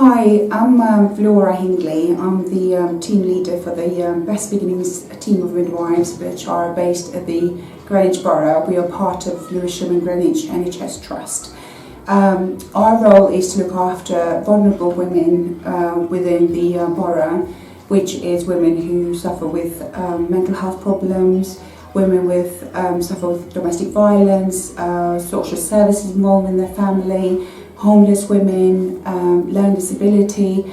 Hi, I'm Vlora Hindley. I'm the team leader for the Best Beginnings team of midwives, which are based at the Greenwich Borough. We are part of Lewisham and Greenwich NHS Trust. Our role is to look after vulnerable women within the borough, which is women who suffer with mental health problems, women with suffer with domestic violence, social services involved in their family, homeless women, learning disability.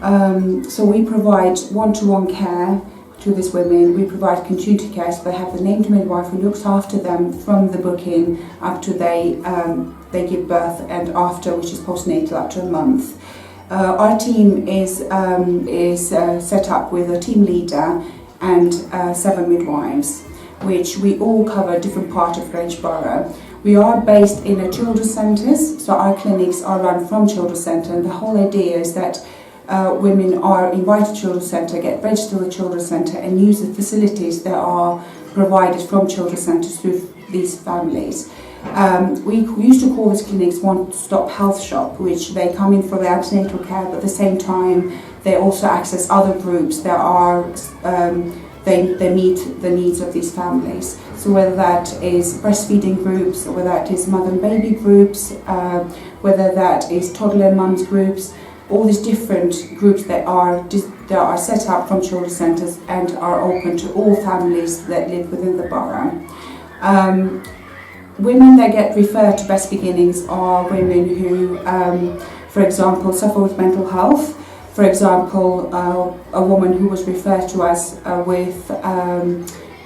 So we provide one-to-one care to these women. We provide continuity care, so they have the named midwife who looks after them from the booking up to they give birth, and after, which is postnatal, up to a month. Our team is set up with a team leader and 7 midwives, which we all cover a different part of Greenwich Borough. We are based in a children's centres, so our clinics are run from children's centre, and the whole idea is that women are invited to children's centre, get registered with children's centre and use the facilities that are provided from children's centres through these families. We used to call these clinics one-stop health shop, which they come in for their antenatal care, but at the same time they also access other groups that are they meet the needs of these families. So whether that is breastfeeding groups, or whether that is mother and baby groups, whether that is toddler and mums groups, all these different groups that are set up from children's centres and are open to all families that live within the borough. Women that get referred to Best Beginnings are women who, for example, suffer with mental health. For example, a woman who was referred to us with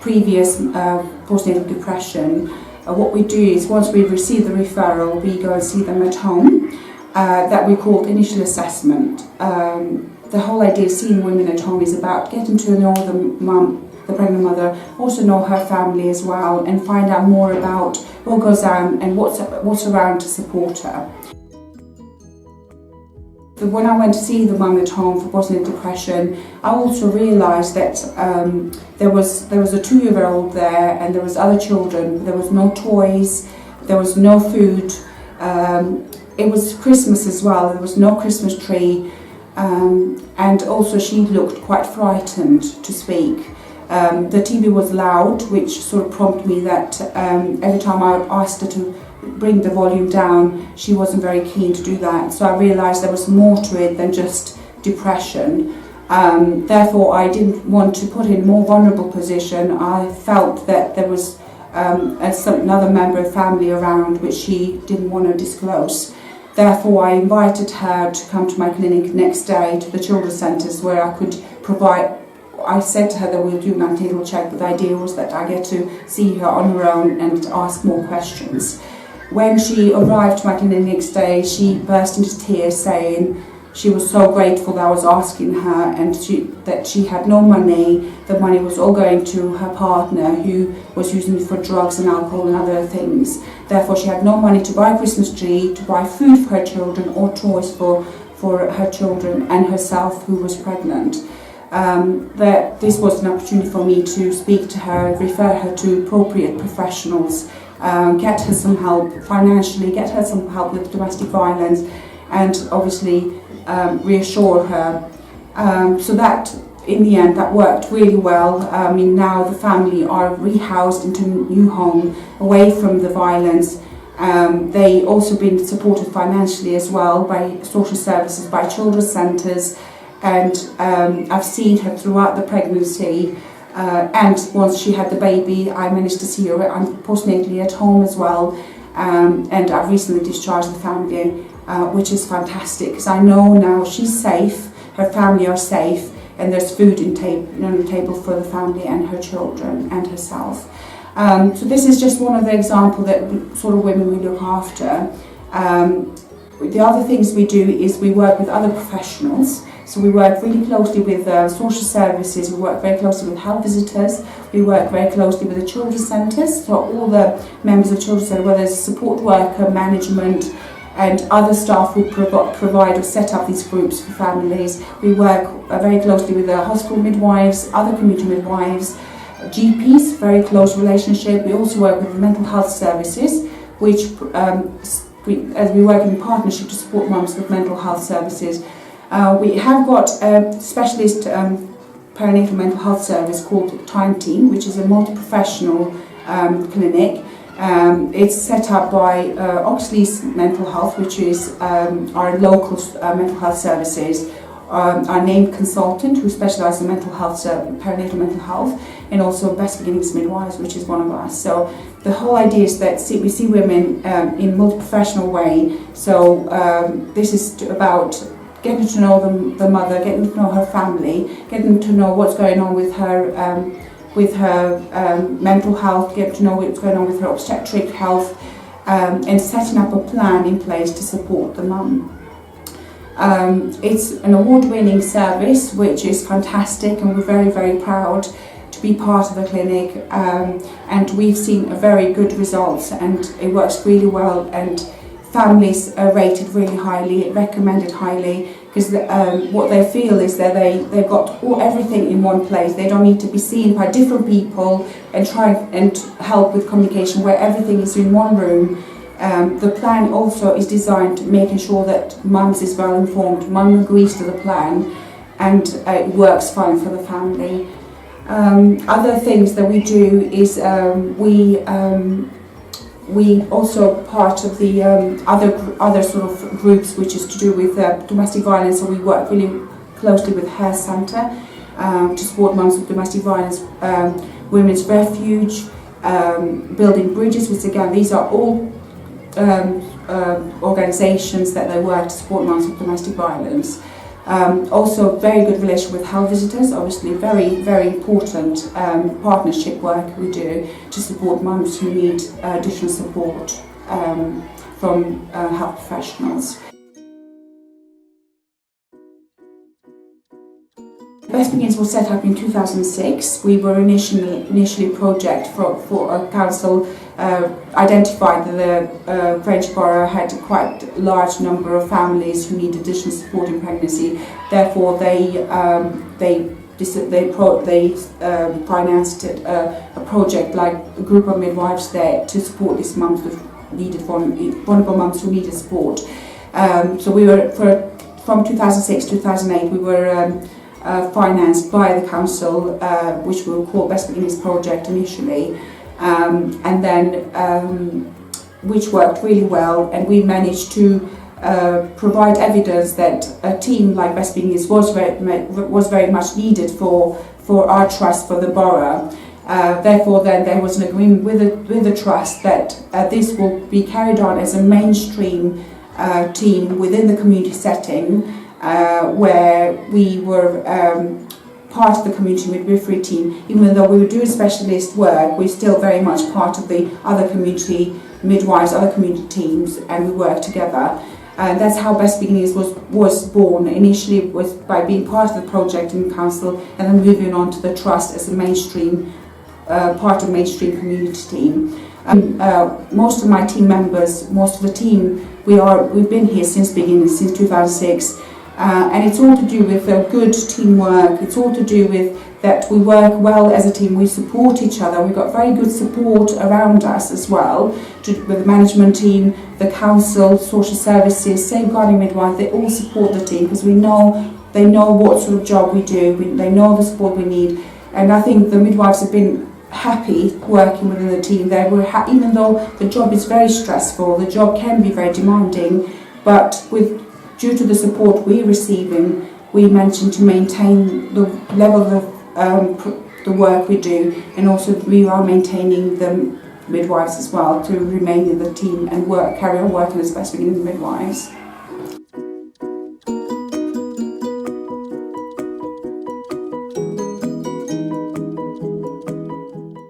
previous postnatal depression. What we do is, once we've received the referral, we go and see them at home. That we call initial assessment. The whole idea of seeing women at home is about getting to know the pregnant mother, also know her family as well, and find out more about what goes on and what's around to support her. When I went to see the mum at home for postnatal depression, I also realised that there was a 2-year-old there, and there was other children. There was no toys, there was no food. It was Christmas as well. There was no Christmas tree, and also she looked quite frightened to speak. The TV was loud, which sort of prompted me that every time I asked her to bring the volume down, she wasn't very keen to do that. So I realised there was more to it than just depression. Therefore, I didn't want to put her in a more vulnerable position. I felt that there was another member of family around which she didn't want to disclose. Therefore, I invited her to come to my clinic next day to the children's centres, where I could provide. I said to her that we'll do an antenatal check, but the idea was that I get to see her on her own and ask more questions. When she arrived to my clinic next day, she burst into tears, saying she was so grateful that I was asking her, and that she had no money. The money was all going to her partner, who was using it for drugs and alcohol and other things. Therefore, she had no money to buy a Christmas tree, to buy food for her children, or toys for her children and herself, who was pregnant. That this was an opportunity for me to speak to her, refer her to appropriate professionals, get her some help financially, get her some help with domestic violence, and obviously reassure her. So that, in the end, that worked really well. Now the family are rehoused into a new home, away from the violence. They also been supported financially as well by social services, by children's centres, and I've seen her throughout the pregnancy. And once she had the baby, I managed to see her postnatally at home as well. And I've recently discharged the family, which is fantastic, because I know now she's safe, her family are safe, and there's food on the table for the family and her children and herself. So this is just one of the examples that sort of women we look after. The other things we do is we work with other professionals. So we work really closely with social services, we work very closely with health visitors, we work very closely with the children's centres, so all the members of children's centre, whether it's support worker, management, and other staff who provide or set up these groups for families. We work very closely with the hospital midwives, other community midwives, GPs, very close relationship. We also work with mental health services, which as we work in partnership to support mums with mental health services. We have got a specialist perinatal mental health service called Time Team, which is a multi-professional clinic. It's set up by Oxley's Mental Health, which is our local mental health services. Our named consultant who specialises in mental health, perinatal mental health, and also Best Beginnings Midwives, which is one of us. So the whole idea is that we see women in a multi-professional way. So this is about getting to know the mother, getting to know her family, getting to know what's going on with her mental health, getting to know what's going on with her obstetric health, and setting up a plan in place to support the mum. It's an award-winning service, which is fantastic, and we're very, very proud to be part of the clinic, and we've seen a very good results, and it works really well, and families are rated really highly, recommended highly, because what they feel is that they've got everything in one place. They don't need to be seen by different people and try and help with communication, where everything is in one room. The plan also is designed to making sure that mums is well informed, mum agrees to the plan, and it works fine for the family. Other things that we do is we also part of the other sort of groups, which is to do with domestic violence. So we work really closely with Her Centre to support mums with domestic violence, Women's Refuge, Building Bridges, which again, these are all organisations that they work to support mums with domestic violence. Also very good relationship with health visitors, obviously very, very important partnership work we do to support mums who need additional support from health professionals. Best Begins was set up in 2006. We were initially a project for a council identified that the Greenwich Borough had quite a large number of families who need additional support in pregnancy. Therefore, they financed a project like a group of midwives there to support these mums with vulnerable mums who needed support. So we were from 2006 to 2008 we were financed by the council, which we will call Best Beginnings Project initially, and then which worked really well, and we managed to provide evidence that a team like Best Beginnings was very much needed for our trust for the borough. Therefore, then there was an agreement with the trust that this will be carried on as a mainstream team within the community setting, where we were part of the community midwifery team. Even though we were doing specialist work, we're still very much part of the other community midwives, other community teams, and we work together. And that's how Best Beginnings was born. Initially, it was by being part of the project in council, and then moving on to the trust as a mainstream part of mainstream community team. Most of my team members, most of the team, we've been here since beginning, since 2006. And it's all to do with good teamwork. It's all to do with that we work well as a team, we support each other. We've got very good support around us as well, with the management team, the council, social services, safeguarding midwives. They all support the team because they know what sort of job we do, they know the support we need. And I think the midwives have been happy working within the team. They were even though the job is very stressful, the job can be very demanding, but due to the support we're receiving, we managed to maintain the level of the work we do, and also we are maintaining the midwives as well to remain in the team and carry on working as Best Beginnings midwives.